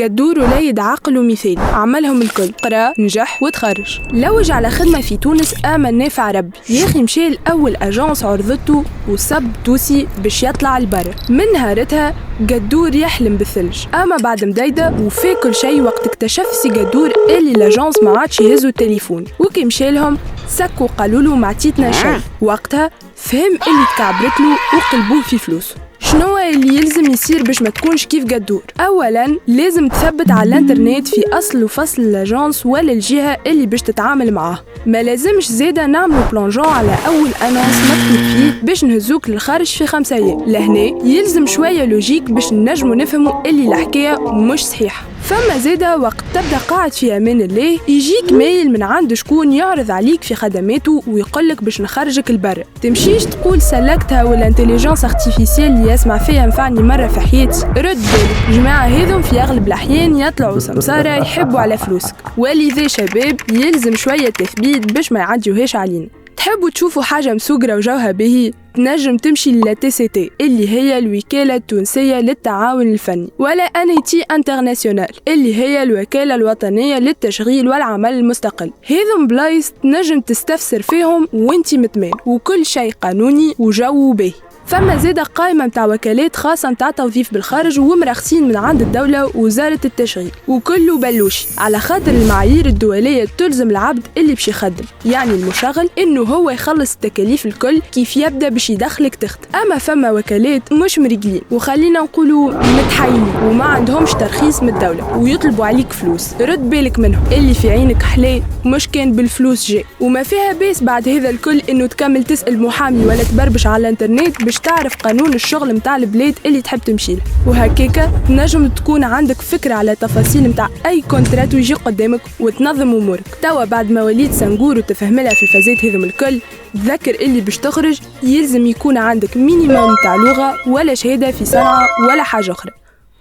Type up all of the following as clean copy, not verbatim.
قدور وليد عقل ومثال، عملهم الكل، قرا نجح وتخرج، لوج على خدمة في تونس آمن نافع ربي. ياخي مشي الأول أجانس عرضته وصب توسي باش يطلع البر. من نهارتها قدور يحلم بالثلج، أما بعد مدايدة وفي كل شيء وقت اكتشف سي قدور اللي الأجانس ما عادش يهزوا التليفون، وكي مشيلهم سكوا قالولو ما عطيتنا شيء. وقتها فهم اللي تكعبرت له وقلبوه في فلوسه. شنو اللي يلزم يصير باش ما تكونش كيف قدور؟ اولا لازم تثبت على الانترنت في اصل وفصل الاجانس ولا الجهه اللي باش تتعامل معاه. ما لازمش زيدا نعملوا بلونجون على اول انونس مكتوب فيه باش نهزوك للخارج في 5 ايام. لهنا يلزم شويه لوجيك باش نجموا نفهموا اللي الحكايه مش صحيحه. فما زيدا وقت تبدا قاعد في امان الله يجيك ميل من عند شكون يعرض عليك في خدماته ويقولك باش نخرجك البر. تمشيش تقول سلكتها ولا انتليجنس ارتيفيسيال اللي يسمع فيها نفعني مره في حياتي. رد بالك جماعه هذم في اغلب الاحيان يطلعوا سمساره يحبوا على فلوسك، ولذا شباب يلزم شويه تثبيت باش ما يعديوهاش علينا. تحبوا تشوفوا حاجه مسوقره وجوها باهي؟ تنجم تمشي للTCT اللي هي الوكالة التونسية للتعاون الفني، ولا NIT انترناسيونال اللي هي الوكالة الوطنية للتشغيل والعمل المستقل. هذم بلايص تنجم تستفسر فيهم وانتي متمان وكل شيء قانوني وجو باهي. فما زيادة قائمة متاع وكالات خاصة متاع توظيف بالخارج ومرخصين من عند الدولة ووزارة التشغيل، وكله بلوشي على خاطر المعايير الدولية تلزم العبد اللي باش يخدم، يعني المشغل انه هو يخلص التكاليف الكل كيف يبدا باش يدخلك تخدم. اما فما وكالات مش مريقلين وخلينا نقولوا متحايلين وما عندهمش ترخيص من الدولة ويطلبوا عليك فلوس. رد بالك منهم، اللي في عينك حلاه مش كان بالفلوس جاء. وما فيها بيس بعد هذا الكل انه تكمل تسأل محامي ولا تبربش على الانترنت باش تعرف قانون الشغل متاع البلاد اللي تحب تمشي له. وهكاكا تنجم تكون عندك فكرة على تفاصيل متاع أي كونترات ويجي قدامك وتنظم أمورك. توا بعد ما وليت سنقور وتفهملها في الفازات هذم الكل، تذكر اللي باش تخرج يلزم يكون عندك مينيموم متاع لغة ولا شهادة في صنعة ولا حاجة أخرى،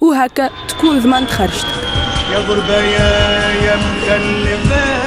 وهكا تكون ضمنت خرجتك. يا غربة يا مكلفة